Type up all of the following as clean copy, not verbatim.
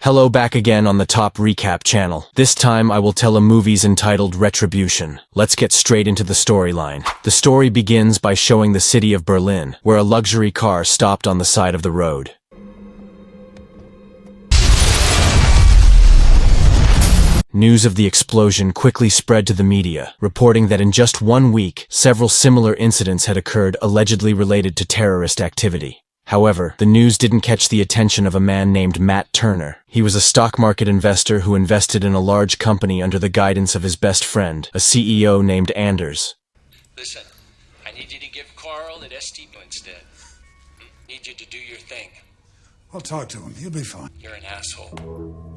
Hello, back again on the Top Recap channel. This time I will tell a movie's entitled Retribution. Let's get straight into the storyline. The story begins by showing the city of Berlin, where a luxury car stopped on the side of the road. News of the explosion quickly spread to the media, reporting that in just 1 week, several similar incidents had occurred allegedly related to terrorist activity. However, the news didn't catch the attention of a man named Matt Turner. He was a stock market investor who invested in a large company under the guidance of his best friend, a CEO named Anders. Listen, I need you to give Carl at ST instead. Need you to do your thing. I'll talk to him. He'll be fine. You're an asshole.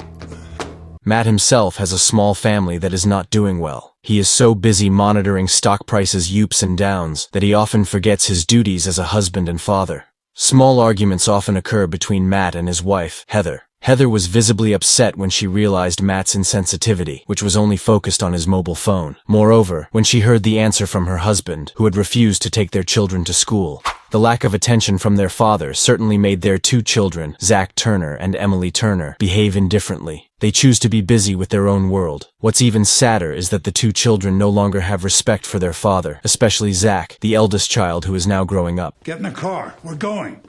Matt himself has a small family that is not doing well. He is so busy monitoring stock prices' ups and downs that he often forgets his duties as a husband and father. Small arguments often occur between Matt and his wife, Heather. Heather was visibly upset when she realized Matt's insensitivity, which was only focused on his mobile phone. Moreover, when she heard the answer from her husband, who had refused to take their children to school. The lack of attention from their father certainly made their two children, Zach Turner and Emily Turner, behave indifferently. They choose to be busy with their own world. What's even sadder is that the two children no longer have respect for their father, especially Zach, the eldest child who is now growing up. Get in the car. We're going.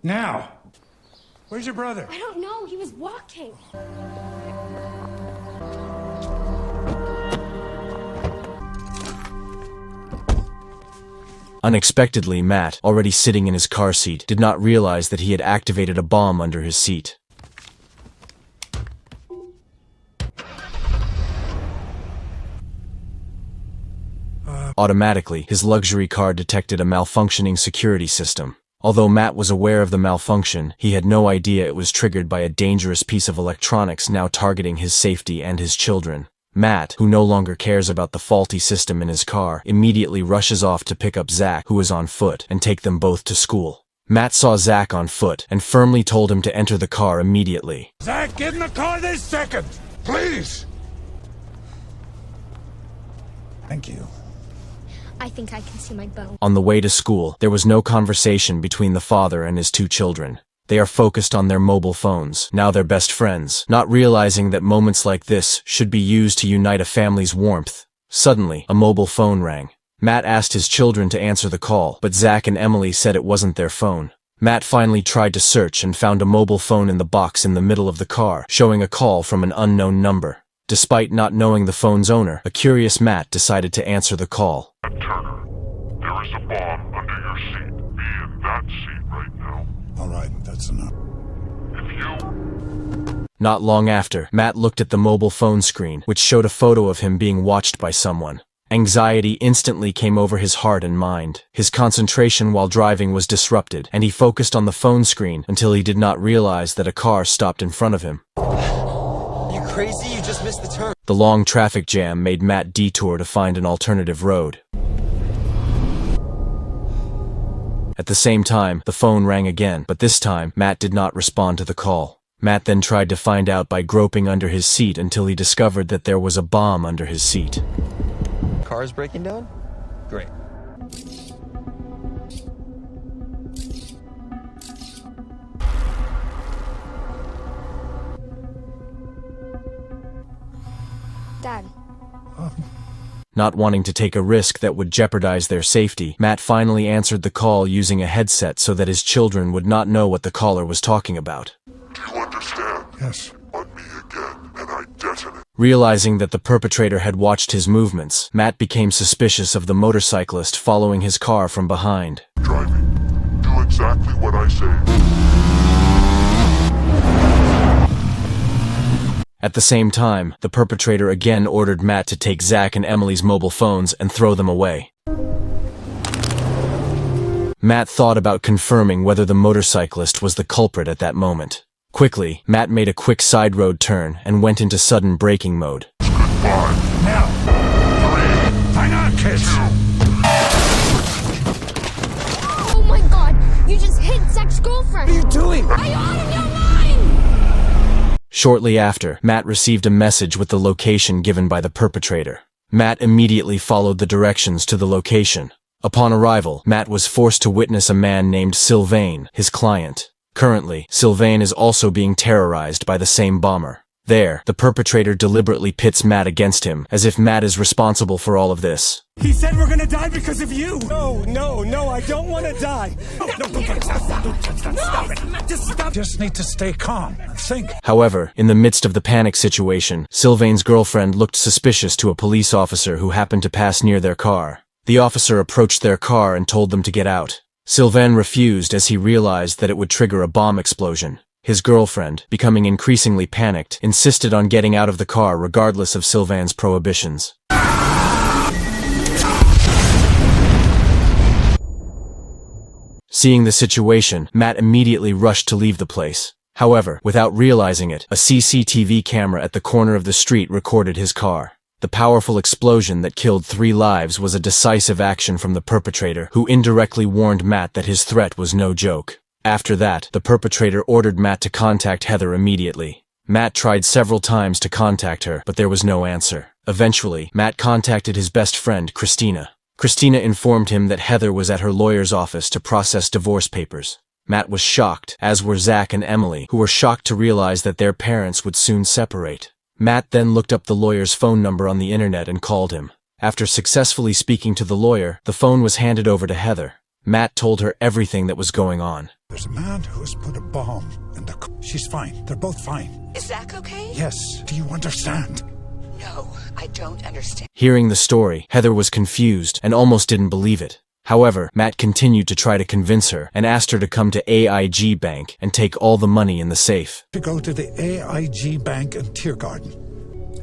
Now. Where's your brother? I don't know. He was walking. Unexpectedly, Matt, already sitting in his car seat, did not realize that he had activated a bomb under his seat. Automatically, his luxury car detected a malfunctioning security system. Although Matt was aware of the malfunction, he had no idea it was triggered by a dangerous piece of electronics now targeting his safety and his children. Matt, who no longer cares about the faulty system in his car, immediately rushes off to pick up Zach, who is on foot, and take them both to school. Matt saw Zach on foot and firmly told him to enter the car immediately. Zach, get in the car this second! Please! Thank you. I think I can see my bone. On the way to school, there was no conversation between the father and his two children. They are focused on their mobile phones, now their best friends, not realizing that moments like this should be used to unite a family's warmth. Suddenly, a mobile phone rang. Matt asked his children to answer the call, but Zach and Emily said it wasn't their phone. Matt finally tried to search and found a mobile phone in the box in the middle of the car, showing a call from an unknown number. Despite not knowing the phone's owner, a curious Matt decided to answer the call. Turner, there is a bomb under your seat. Be in that seat right now. All right, that's enough. If you... Not long after, Matt looked at the mobile phone screen, which showed a photo of him being watched by someone. Anxiety instantly came over his heart and mind. His concentration while driving was disrupted, and he focused on the phone screen until he did not realize that a car stopped in front of him. You crazy? You just missed the turn. The long traffic jam made Matt detour to find an alternative road. At the same time, the phone rang again, but this time, Matt did not respond to the call. Matt then tried to find out by groping under his seat until he discovered that there was a bomb under his seat. Car's breaking down? Great. Dad. Not wanting to take a risk that would jeopardize their safety, Matt finally answered the call using a headset so that his children would not know what the caller was talking about. Do you understand? Yes. On me again, and I detonate. Realizing that the perpetrator had watched his movements, Matt became suspicious of the motorcyclist following his car from behind. Driving. Do exactly what I say. At the same time, the perpetrator again ordered Matt to take Zach and Emily's mobile phones and throw them away. Matt thought about confirming whether the motorcyclist was the culprit at that moment. Quickly, Matt made a quick side road turn and went into sudden braking mode. Goodbye. Now. 3. Hang on, kids. Oh my god! You just hit Zach's girlfriend! What are you doing? Are you out of your mind? Shortly after, Matt received a message with the location given by the perpetrator. Matt immediately followed the directions to the location. Upon arrival, Matt was forced to witness a man named Sylvain, his client. Currently, Sylvain is also being terrorized by the same bomber. There, the perpetrator deliberately pits Matt against him, as if Matt is responsible for all of this. He said we're gonna die because of you! No, I don't want to die. Stop it! Just stop! Just need to stay calm and think. However, in the midst of the panic situation, Sylvain's girlfriend looked suspicious to a police officer who happened to pass near their car. The officer approached their car and told them to get out. Sylvain refused as he realized that it would trigger a bomb explosion. His girlfriend, becoming increasingly panicked, insisted on getting out of the car regardless of Sylvain's prohibitions. Seeing the situation, Matt immediately rushed to leave the place. However, without realizing it, a CCTV camera at the corner of the street recorded his car. The powerful explosion that killed 3 lives was a decisive action from the perpetrator, who indirectly warned Matt that his threat was no joke. After that, the perpetrator ordered Matt to contact Heather immediately. Matt tried several times to contact her, but there was no answer. Eventually, Matt contacted his best friend, Christina. Christina informed him that Heather was at her lawyer's office to process divorce papers. Matt was shocked, as were Zach and Emily, who were shocked to realize that their parents would soon separate. Matt then looked up the lawyer's phone number on the internet and called him. After successfully speaking to the lawyer, the phone was handed over to Heather. Matt told her everything that was going on. There's a man who has put a bomb in the... She's fine. They're both fine. Is Zach okay? Yes. Do you understand? No, I don't understand. Hearing the story, Heather was confused and almost didn't believe it. However, Matt continued to try to convince her and asked her to come to AIG Bank and take all the money in the safe. To go to the AIG Bank in Tiergarten.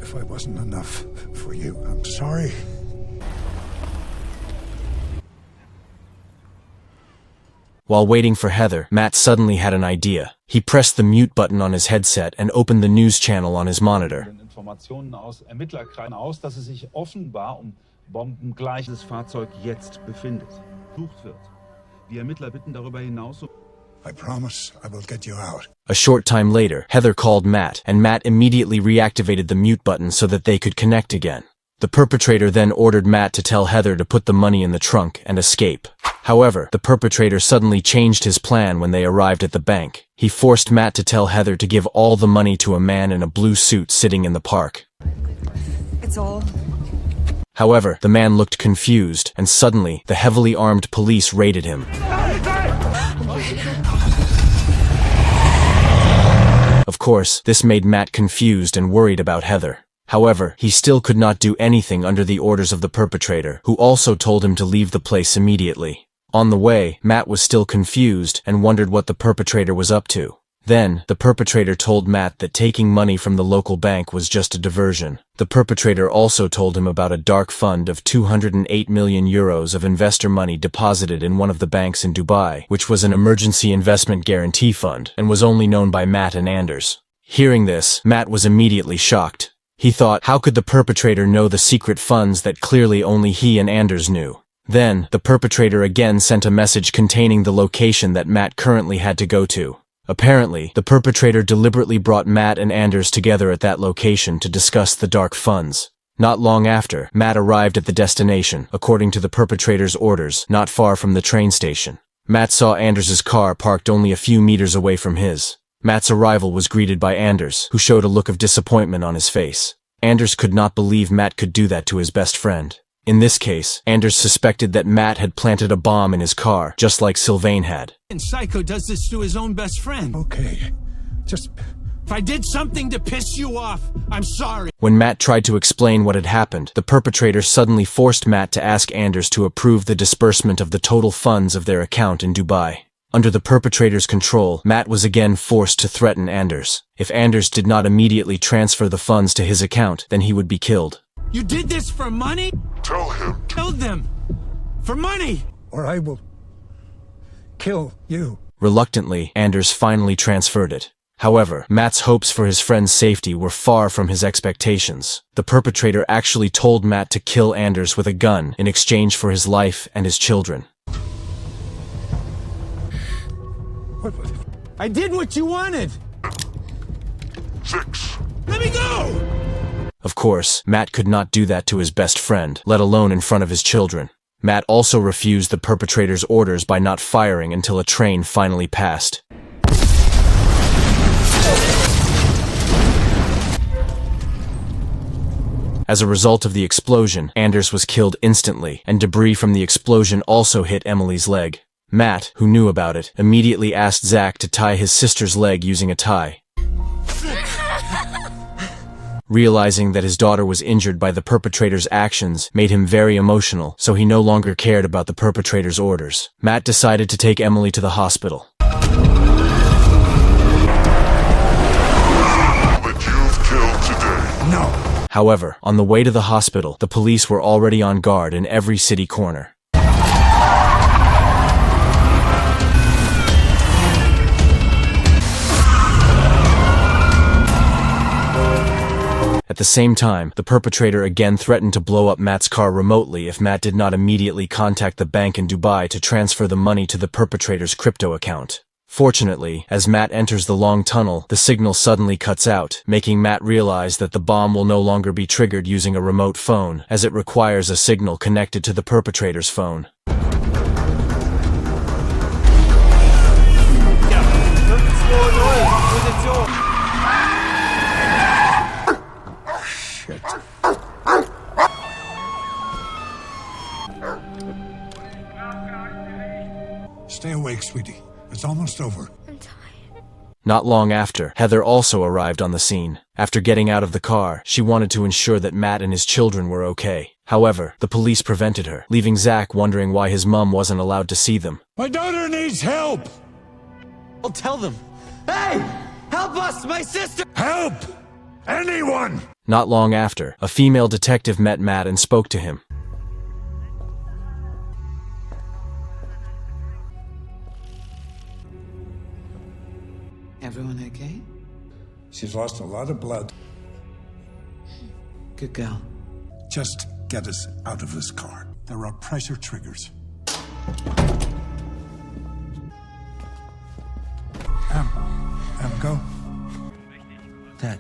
If I wasn't enough for you, I'm sorry. While waiting for Heather, Matt suddenly had an idea. He pressed the mute button on his headset and opened the news channel on his monitor. Informationen aus Ermittlerkreisen aus, dass es sich offenbar bombengleiches Fahrzeug jetzt befindet. Sucht wird. Die Ermittler bitten darüber hinaus. I promise I will get you out. A short time later, Heather called Matt, and Matt immediately reactivated the mute button so that they could connect again. The perpetrator then ordered Matt to tell Heather to put the money in the trunk and escape. However, the perpetrator suddenly changed his plan when they arrived at the bank. He forced Matt to tell Heather to give all the money to a man in a blue suit sitting in the park. It's all... However, the man looked confused, and suddenly, the heavily armed police raided him. Of course, this made Matt confused and worried about Heather. However, he still could not do anything under the orders of the perpetrator, who also told him to leave the place immediately. On the way, Matt was still confused and wondered what the perpetrator was up to. Then, the perpetrator told Matt that taking money from the local bank was just a diversion. The perpetrator also told him about a dark fund of 208 million euros of investor money deposited in one of the banks in Dubai, which was an emergency investment guarantee fund, and was only known by Matt and Anders. Hearing this, Matt was immediately shocked. He thought, how could the perpetrator know the secret funds that clearly only he and Anders knew? Then, the perpetrator again sent a message containing the location that Matt currently had to go to. Apparently, the perpetrator deliberately brought Matt and Anders together at that location to discuss the dark funds. Not long after, Matt arrived at the destination, according to the perpetrator's orders, not far from the train station. Matt saw Anders's car parked only a few meters away from his. Matt's arrival was greeted by Anders, who showed a look of disappointment on his face. Anders could not believe Matt could do that to his best friend. In this case, Anders suspected that Matt had planted a bomb in his car, just like Sylvain had. And Psycho does this to his own best friend. Okay, just... If I did something to piss you off, I'm sorry. When Matt tried to explain what had happened, the perpetrator suddenly forced Matt to ask Anders to approve the disbursement of the total funds of their account in Dubai. Under the perpetrator's control, Matt was again forced to threaten Anders. If Anders did not immediately transfer the funds to his account, then he would be killed. You did this for money? Tell him. Killed them. For money. Or I will... kill you. Reluctantly, Anders finally transferred it. However, Matt's hopes for his friend's safety were far from his expectations. The perpetrator actually told Matt to kill Anders with a gun in exchange for his life and his children. What? I did what you wanted. 6. Let me go! Of course, Matt could not do that to his best friend, let alone in front of his children. Matt also refused the perpetrator's orders by not firing until a train finally passed. As a result of the explosion, Anders was killed instantly, and debris from the explosion also hit Emily's leg. Matt, who knew about it, immediately asked Zach to tie his sister's leg using a tie. Realizing that his daughter was injured by the perpetrator's actions made him very emotional, so he no longer cared about the perpetrator's orders. Matt decided to take Emily to the hospital. That you've killed today. No. However, on the way to the hospital, the police were already on guard in every city corner. At the same time, the perpetrator again threatened to blow up Matt's car remotely if Matt did not immediately contact the bank in Dubai to transfer the money to the perpetrator's crypto account. Fortunately, as Matt enters the long tunnel, the signal suddenly cuts out, making Matt realize that the bomb will no longer be triggered using a remote phone, as it requires a signal connected to the perpetrator's phone. Shit. Stay awake, sweetie. It's almost over. I'm tired. Not long after, Heather also arrived on the scene. After getting out of the car, she wanted to ensure that Matt and his children were okay. However, the police prevented her, leaving Zach wondering why his mom wasn't allowed to see them. My daughter needs help! I'll tell them. Hey! Help us! My sister! Help! Anyone! Not long after, a female detective met Matt and spoke to him. Everyone okay? She's lost a lot of blood. Good girl. Just get us out of this car. There are pressure triggers. Go. Dad.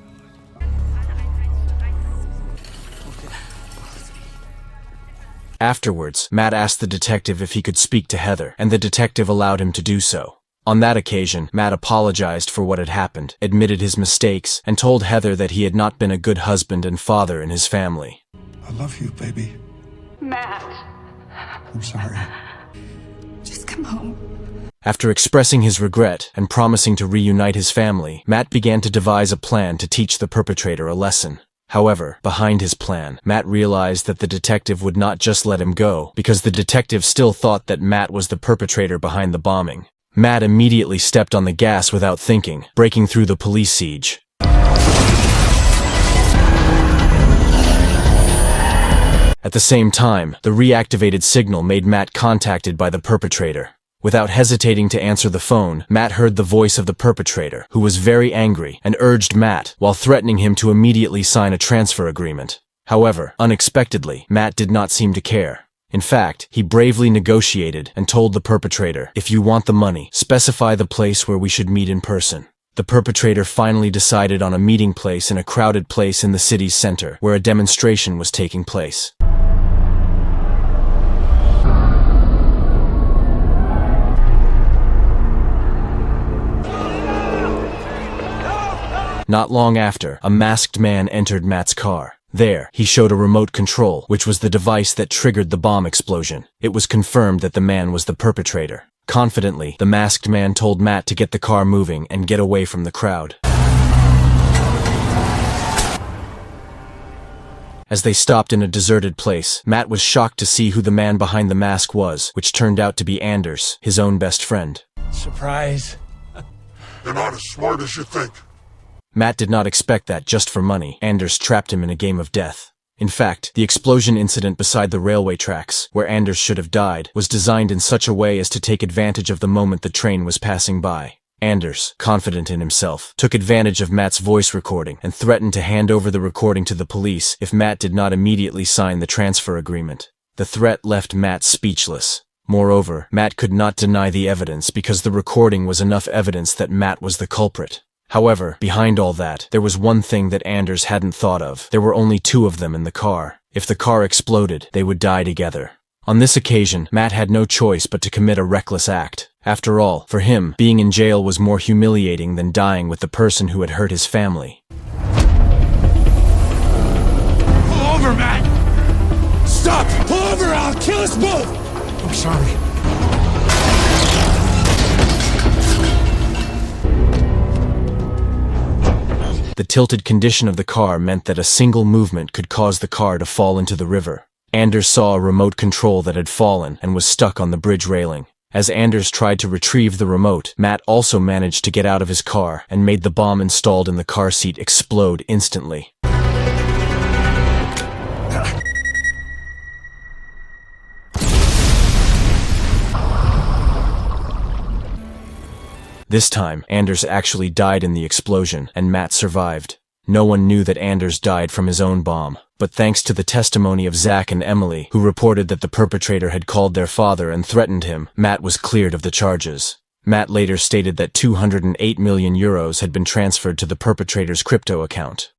Afterwards, Matt asked the detective if he could speak to Heather, and the detective allowed him to do so. On that occasion, Matt apologized for what had happened, admitted his mistakes, and told Heather that he had not been a good husband and father in his family. I love you, baby. Matt. I'm sorry. Just come home. After expressing his regret and promising to reunite his family, Matt began to devise a plan to teach the perpetrator a lesson. However, behind his plan, Matt realized that the detective would not just let him go, because the detective still thought that Matt was the perpetrator behind the bombing. Matt immediately stepped on the gas without thinking, breaking through the police siege. At the same time, the reactivated signal made Matt contacted by the perpetrator. Without hesitating to answer the phone, Matt heard the voice of the perpetrator, who was very angry, and urged Matt, while threatening him to immediately sign a transfer agreement. However, unexpectedly, Matt did not seem to care. In fact, he bravely negotiated and told the perpetrator, "If you want the money, specify the place where we should meet in person." The perpetrator finally decided on a meeting place in a crowded place in the city's center, where a demonstration was taking place. Not long after, a masked man entered Matt's car. There, he showed a remote control, which was the device that triggered the bomb explosion. It was confirmed that the man was the perpetrator. Confidently, the masked man told Matt to get the car moving and get away from the crowd. As they stopped in a deserted place, Matt was shocked to see who the man behind the mask was, which turned out to be Anders, his own best friend. Surprise. You're not as smart as you think. Matt did not expect that just for money. Anders trapped him in a game of death. In fact, the explosion incident beside the railway tracks, where Anders should have died, was designed in such a way as to take advantage of the moment the train was passing by. Anders, confident in himself, took advantage of Matt's voice recording and threatened to hand over the recording to the police if Matt did not immediately sign the transfer agreement. The threat left Matt speechless. Moreover, Matt could not deny the evidence because the recording was enough evidence that Matt was the culprit. However, behind all that, there was one thing that Anders hadn't thought of. There were only two of them in the car. If the car exploded, they would die together. On this occasion, Matt had no choice but to commit a reckless act. After all, for him, being in jail was more humiliating than dying with the person who had hurt his family. Pull over, Matt! Stop! Pull over, I'll kill us both! I'm sorry. The tilted condition of the car meant that a single movement could cause the car to fall into the river. Anders saw a remote control that had fallen and was stuck on the bridge railing. As Anders tried to retrieve the remote, Matt also managed to get out of his car and made the bomb installed in the car seat explode instantly. This time, Anders actually died in the explosion, and Matt survived. No one knew that Anders died from his own bomb, but thanks to the testimony of Zach and Emily, who reported that the perpetrator had called their father and threatened him, Matt was cleared of the charges. Matt later stated that €208 million had been transferred to the perpetrator's crypto account.